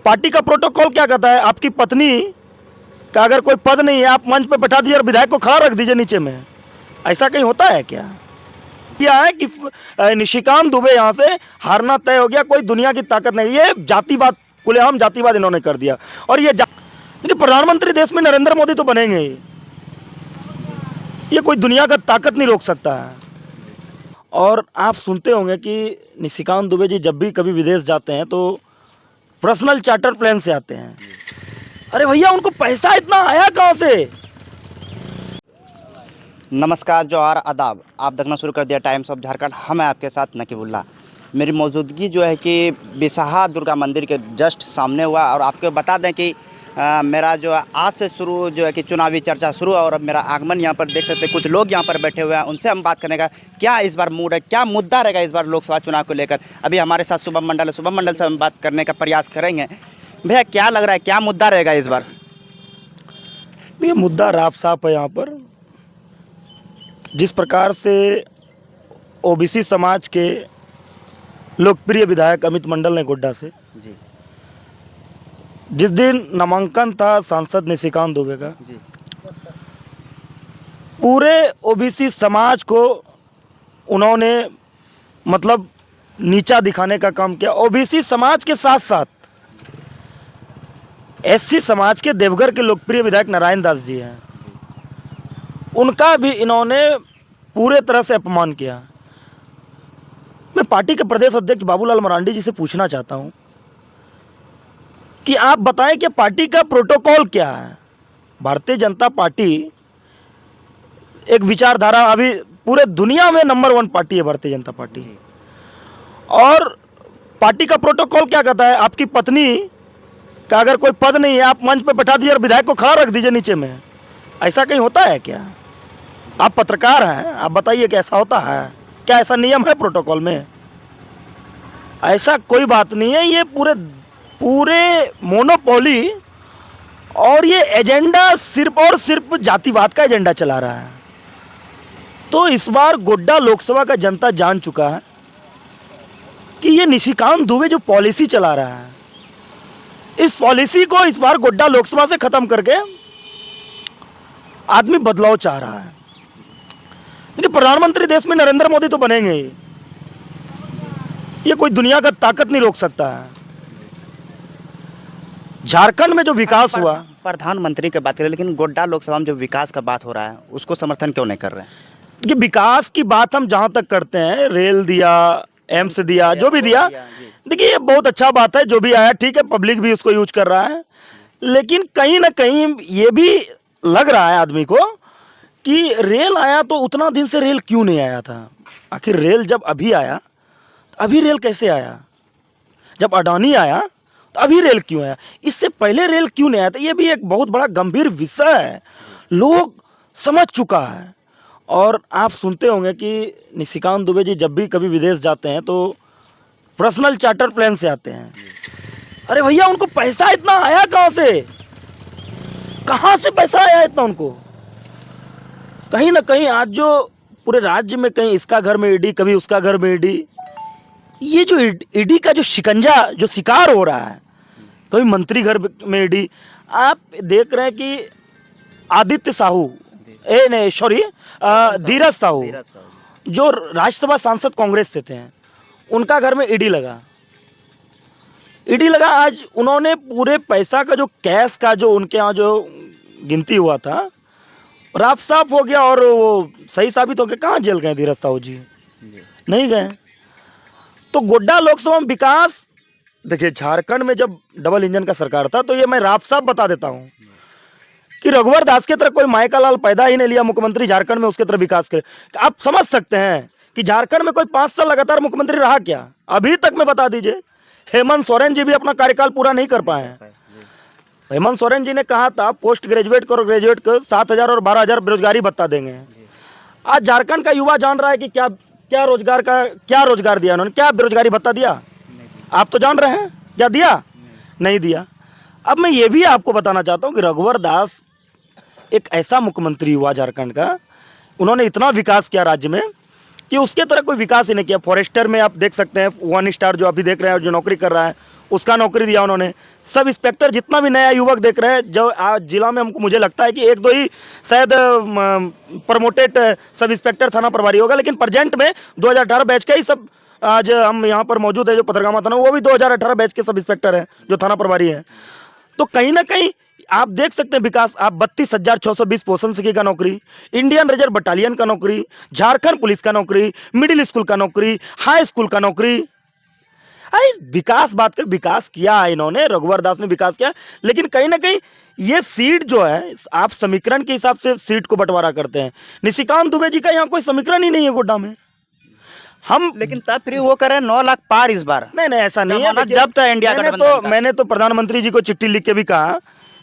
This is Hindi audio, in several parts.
पार्टी का प्रोटोकॉल क्या कहता है? आपकी पत्नी का अगर कोई पद नहीं है, आप मंच पे बैठा दीजिए और विधायक को खड़ा रख दीजिए नीचे में। ऐसा कहीं होता है क्या? क्या है कि निशिकांत दुबे यहाँ से हारना तय हो गया, कोई दुनिया की ताकत नहीं। ये जातिवाद, खुलेआम जातिवाद इन्होंने कर दिया। और ये देखिए, प्रधानमंत्री देश में नरेंद्र मोदी तो बनेंगे ही, ये कोई दुनिया का ताकत नहीं रोक सकता है। और आप सुनते होंगे कि निशिकांत दुबे जी जब भी कभी विदेश जाते हैं तो पर्सनल चार्टर प्लेन से आते हैं। अरे भैया, उनको पैसा इतना आया कहाँ से? नमस्कार, जोहार, आदाब। आप देखना शुरू कर दिया टाइम्स ऑफ झारखंड। हम हैं आपके साथ नकीबुल्ला। मेरी मौजूदगी जो है कि बिसाहा दुर्गा मंदिर के जस्ट सामने हुआ। और आपको बता दें कि मेरा जो आज से शुरू जो है कि चुनावी चर्चा शुरू है। और अब मेरा आगमन यहाँ पर देख सकते हैं, कुछ लोग यहाँ पर बैठे हुए हैं। उनसे हम बात करने का क्या इस बार मूड है, क्या मुद्दा रहेगा इस बार लोकसभा चुनाव को लेकर। अभी हमारे साथ शुभम मंडल है, शुभम मंडल से हम बात करने का प्रयास करेंगे। भैया, क्या लग रहा है, क्या मुद्दा रहेगा इस बार? ये मुद्दा राफ साफ है। यहाँ पर जिस प्रकार से ओबीसी समाज के लोकप्रिय विधायक अमित मंडल ने गोड्डा से जी जिस दिन नामांकन था सांसद निशिकांत दुबे का, जी पूरे ओबीसी समाज को उन्होंने मतलब नीचा दिखाने का काम किया। ओबीसी समाज के साथ साथ एससी समाज के देवघर के लोकप्रिय विधायक नारायण दास जी हैं, उनका भी इन्होंने पूरे तरह से अपमान किया। मैं पार्टी के प्रदेश अध्यक्ष बाबूलाल मरांडी जी से पूछना चाहता हूं कि आप बताएं कि पार्टी का प्रोटोकॉल क्या है। भारतीय जनता पार्टी एक विचारधारा, अभी पूरे दुनिया में नंबर 1 पार्टी है भारतीय जनता पार्टी। और पार्टी का प्रोटोकॉल क्या कहता है? आपकी पत्नी का अगर कोई पद नहीं है, आप मंच पे बैठा दीजिए और विधायक को खड़ा रख दीजिए नीचे में। ऐसा कहीं होता है क्या? आप पत्रकार हैं, आप बताइए कि ऐसा होता है क्या? ऐसा नियम है प्रोटोकॉल में? ऐसा कोई बात नहीं है। ये पूरे मोनोपोली और ये एजेंडा सिर्फ और सिर्फ जातिवाद का एजेंडा चला रहा है। तो इस बार गोड्डा लोकसभा का जनता जान चुका है कि ये निशिकांत दुबे जो पॉलिसी चला रहा है, इस पॉलिसी को इस बार गोड्डा लोकसभा से खत्म करके आदमी बदलाव चाह रहा है। देखिए, प्रधानमंत्री देश में नरेंद्र मोदी तो बनेंगे ही, ये कोई दुनिया का ताकत नहीं रोक सकता है। झारखंड में जो विकास हुआ, प्रधानमंत्री की बात करें, लेकिन गोड्डा लोकसभा में जो विकास का बात हो रहा है उसको समर्थन क्यों नहीं कर रहे हैं? कि विकास की बात हम जहां तक करते हैं, रेल दिया, एम्स दिया, जो भी दिया, देखिए ये बहुत अच्छा बात है। जो भी आया ठीक है, पब्लिक भी उसको यूज कर रहा है। लेकिन कहीं ना कहीं ये भी लग रहा है आदमी को कि रेल आया तो उतना दिन से रेल क्यों नहीं आया था? आखिर रेल जब अभी आया तो अभी रेल कैसे आया? जब अडानी आया तो अभी रेल क्यों आया? इससे पहले रेल क्यों नहीं आया था? ये भी एक बहुत बड़ा गंभीर विषय है, लोग समझ चुका है। और आप सुनते होंगे कि निशिकांत दुबे जी जब भी कभी विदेश जाते हैं तो पर्सनल चार्टर प्लेन से आते हैं। अरे भैया, उनको पैसा इतना आया कहाँ से? कहाँ से पैसा आया इतना उनको? कहीं ना कहीं आज जो पूरे राज्य में कहीं इसका घर में ईडी, कभी उसका घर में ईडी, ये जो ईडी का जो शिकंजा जो शिकार हो रहा है, कभी मंत्री घर में ईडी। आप देख रहे हैं कि आदित्य साहू, नहीं सॉरी, धीरज साहू जो राज्यसभा सांसद कांग्रेस से थे, उनका घर में ईडी लगा। आज उन्होंने पूरे पैसा का जो कैश का जो उनके यहाँ जो गिनती हुआ था, राफ साफ हो गया और वो सही साबित हो गया। कहाँ जेल गए धीरज साहू जी? नहीं गए। तो गोड्डा लोकसभा में विकास, देखिए झारखंड में जब डबल इंजन का सरकार था तो ये मैं राफ साफ बता देता हूँ कि रघुवर दास की तरह कोई माई का लाल पैदा ही नहीं लिया मुख्यमंत्री झारखंड में, उसके तरह विकास करे। आप समझ सकते हैं कि झारखंड में कोई 5 साल लगातार मुख्यमंत्री रहा क्या? अभी तक में बता दीजिए। हेमंत सोरेन जी भी अपना कार्यकाल पूरा नहीं कर पाए हैं। हेमंत सोरेन जी ने कहा था पोस्ट ग्रेजुएट को और ग्रेजुएट को 7,000 और 12,000 बेरोजगारी भत्ता देंगे। आज झारखंड का युवा जान रहा है कि क्या रोजगार दिया उन्होंने, क्या बेरोजगारी भत्ता दिया? आप तो जान रहे हैं क्या दिया? नहीं दिया। अब मैं ये भी आपको बताना चाहता हूँ कि रघुवर दास एक ऐसा मुख्यमंत्री हुआ झारखंड का, उन्होंने इतना विकास किया राज्य में कि उसके तरह कोई विकास ही नहीं किया। फॉरेस्टर में आप देख सकते हैं 1 स्टार जो अभी देख रहे हैं जो नौकरी कर रहा है, उसका नौकरी दिया उन्होंने। सब इंस्पेक्टर जितना भी नया युवक देख रहे हैं, जो आज जिला में हमको मुझे लगता है कि एक दो ही शायद प्रमोटेड सब इंस्पेक्टर थाना प्रभारी होगा, लेकिन प्रेजेंट में 2018 बैच का ही सब आज हम यहाँ पर मौजूद है। जो पथरगामा थाना, वो भी 2018 बैच के सब इंस्पेक्टर हैं जो थाना प्रभारी हैं। तो कहीं ना कहीं आप देख सकते हैं विकास। आप 32,620 पोषण शिक्षक का नौकरी, इंडियन रिजर्व बटालियन का नौकरी, झारखंड पुलिस का नौकरी, मिडिल स्कूल का नौकरी, हाई स्कूल का नौकरी। अरे विकास बात कर, विकास किया है इन्होंने, रघुवर दास ने विकास किया, लेकिन कहीं ना कहीं ये सीट जो है, आप समीकरण के हिसाब से सीट को बंटवारा करते हैं। निशिकांत दुबे जी का यहाँ कोई समीकरण ही नहीं है गोड्डा में। हम लेकिन तब फिर वो करें 9 लाख पार इस बार। नहीं ऐसा नहीं है। जब तक इंडिया मैंने तो प्रधानमंत्री जी को चिट्ठी लिख के भी कहा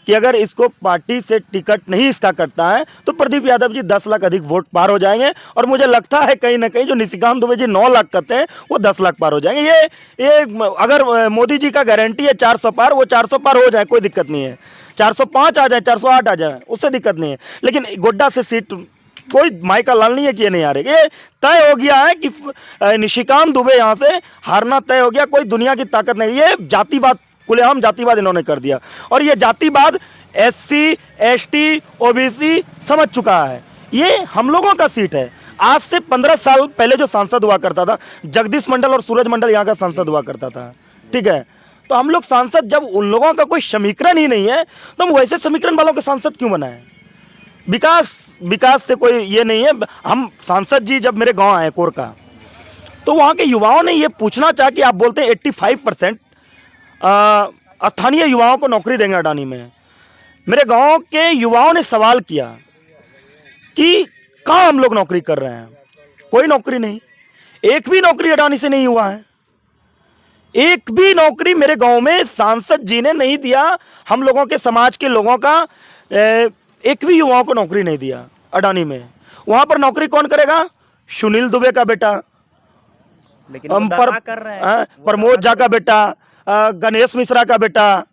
कि अगर इसको पार्टी से टिकट नहीं इसका कटता है तो प्रदीप यादव जी 10 लाख अधिक वोट पार हो जाएंगे। और मुझे लगता है कहीं ना कहीं जो निशिकांत दुबे जी 9 लाख करते हैं वो 10 लाख पार हो जाएंगे। ये अगर मोदी जी का गारंटी है 400 पार, वो 400 पार हो जाए, कोई दिक्कत नहीं है। 405 आ जाए, 408 आ जाए, उससे दिक्कत नहीं है। लेकिन गोड्डा से सीट कोई माई का लाल नहीं है कि ये नहीं हारेगा। ये तय हो गया है कि निशिकांत दुबे यहाँ से हारना तय हो गया। कोई दुनिया की ताकत नहीं। ये जातिवाद, खुलेआम जातिवाद इन्होंने कर दिया। और ये जातिवाद SC ST OBC समझ चुका है। ये हम लोगों का सीट है। आज से 15 साल पहले जो सांसद हुआ करता था, जगदीश मंडल और सूरज मंडल यहाँ का सांसद हुआ करता था, ठीक है। तो हम लोग सांसद, जब उन लोगों का कोई समीकरण ही नहीं है तो हम वैसे समीकरण वालों के सांसद क्यों बनाएं। विकास से कोई ये नहीं है। हम सांसद जी जब मेरे गांव आए कोरका, तो वहाँ के युवाओं ने ये पूछना चाहा कि आप बोलते हैं 85% स्थानीय युवाओं को नौकरी देंगे अडानी में। मेरे गांव के युवाओं ने सवाल किया कि कहाँ हम लोग नौकरी कर रहे हैं। कोई नौकरी नहीं, एक भी नौकरी अडानी से नहीं हुआ है। एक भी नौकरी मेरे गांव में सांसद जी ने नहीं दिया। हम लोगों के समाज के लोगों का एक भी युवाओं को नौकरी नहीं दिया अडानी में। वहां पर नौकरी कौन करेगा? सुनील दुबे का बेटा, लेकिन वो दावा कर रहे हैं। प्रमोद झा का बेटा, गणेश मिश्रा का बेटा,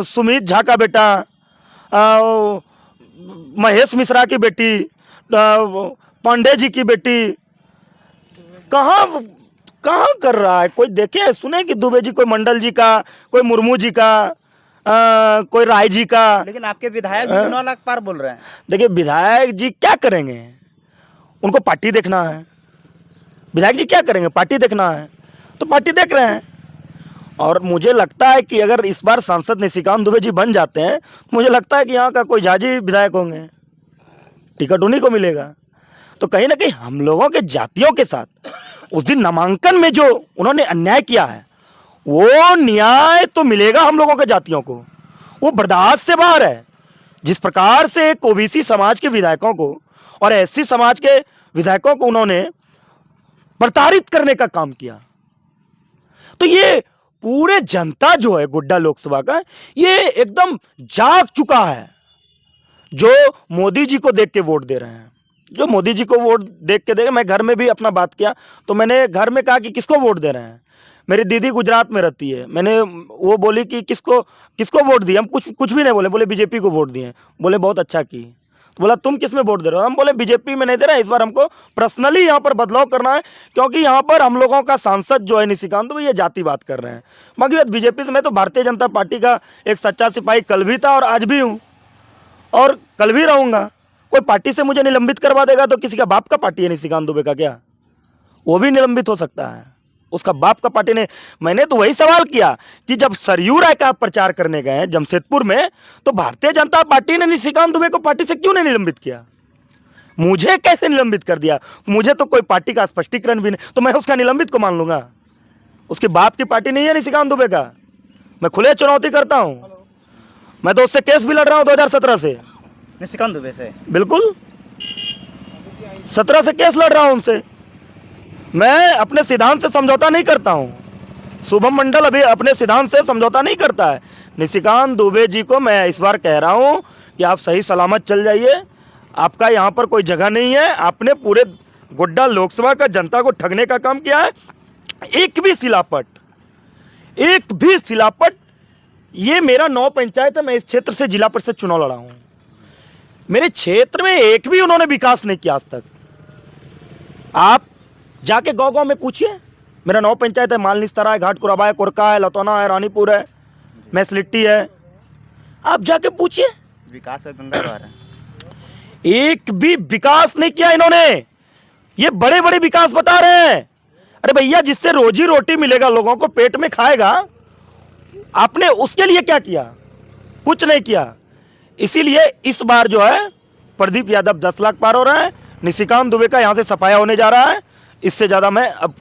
सुमित झा का बेटा, महेश मिश्रा की बेटी, पांडे जी की बेटी। कहाँ कर रहा है? कोई देखे सुने कि दुबे जी, कोई मंडल जी का, कोई मुर्मू जी का, कोई राय जी का। लेकिन आपके विधायक भी 9 लाख पार बोल रहे हैं। देखिए विधायक जी क्या करेंगे? उनको पार्टी देखना है। विधायक जी क्या करेंगे? पार्टी देखना है, तो पार्टी देख रहे हैं। और मुझे लगता है कि अगर इस बार सांसद निशिकांत दुबे जी बन जाते हैं तो मुझे लगता है कि यहाँ का कोई झाजी विधायक होंगे, टिकट उन्हीं को मिलेगा। तो कहीं ना कहीं हम लोगों के जातियों के साथ उस दिन नामांकन में जो उन्होंने अन्याय किया है, वो न्याय तो मिलेगा हम लोगों के जातियों को। वो बर्दाश्त से बाहर है। जिस प्रकार से एक OBC समाज के विधायकों को और SC समाज के विधायकों को उन्होंने प्रताड़ित करने का काम किया, तो ये पूरे जनता जो है गोड्डा लोकसभा का, ये एकदम जाग चुका है। जो मोदी जी को देख के वोट दे रहे हैं, जो मोदी जी को वोट देख के दे। मैं घर में भी अपना बात किया तो मैंने घर में कहा कि किसको वोट दे रहे हैं। मेरी दीदी गुजरात में रहती है, मैंने वो बोली कि किसको वोट दिए। हम कुछ भी नहीं बोले BJP को वोट दिए। बोले बहुत अच्छा की। तो बोला तुम किस में वोट दे रहे हो? हम बोले BJP में नहीं दे रहे, इस बार हमको पर्सनली यहाँ पर बदलाव करना है, क्योंकि यहाँ पर हम लोगों का सांसद जो है निशिकांत, वो ये जातिवाद कर रहे हैं। बाकी बात BJP से, मैं तो भारतीय जनता पार्टी का एक सच्चा सिपाही कल भी था और आज भी हूँ और कल भी रहूँगा। कोई पार्टी से मुझे निलंबित करवा देगा तो किसी का बाप का पार्टी है निशिकांत दुबे का क्या? वो भी निलंबित हो सकता है, उसका बाप का पार्टी ने। मैंने तो वही सवाल किया कि जब सरयू राय का प्रचार करने गए जमशेदपुर में, तो भारतीय जनता पार्टी ने निशिकांत दुबे को पार्टी से क्यों नहीं निलंबित किया? मुझे कैसे निलंबित कर दिया? मुझे तो कोई पार्टी का स्पष्टीकरण भी नहीं, तो मैं उसका निलंबित को मान लूंगा? उसके बाप की पार्टी नहीं है निशिकांत दुबे का। मैं खुले चुनौती करता हूं। मैं तो उससे केस भी लड़ रहा हूं 2017 से। निशिकांत दुबे से? बिल्कुल, 17 से केस लड़ रहा हूं उनसे। मैं अपने सिद्धांत से समझौता नहीं करता हूं। शुभम मंडल अभी अपने सिद्धांत से समझौता नहीं करता है। निशिकांत दुबे जी को मैं इस बार कह रहा हूं कि आप सही सलामत चल जाइए, आपका यहां पर कोई जगह नहीं है। आपने पूरे गोड्डा लोकसभा का जनता को ठगने का काम किया है। एक भी सिलापट, ये मेरा 9 पंचायत है, मैं इस क्षेत्र से जिला परिषद चुनाव लड़ा हूं। मेरे क्षेत्र में एक भी उन्होंने विकास नहीं किया आज तक। आप जाके गांव-गांव में पूछिए, मेरा 9 पंचायत है, मालनिस्तरा है, घाट कुराबा है, कुरका है, लतौना है, रानीपुर है, मैसलिट्टी है। आप जाके पूछिए, विकास का गंगा द्वार है। एक भी विकास नहीं किया इन्होंने। ये बड़े बड़े विकास बता रहे हैं। अरे भैया, जिससे रोजी रोटी मिलेगा, लोगों को पेट में खाएगा, आपने उसके लिए क्या किया? कुछ नहीं किया। इसीलिए इस बार जो है प्रदीप यादव 10 लाख पार हो रहा है। निशिकांत दुबे का यहां से सफाया होने जा रहा है। इससे ज्यादा मैं अब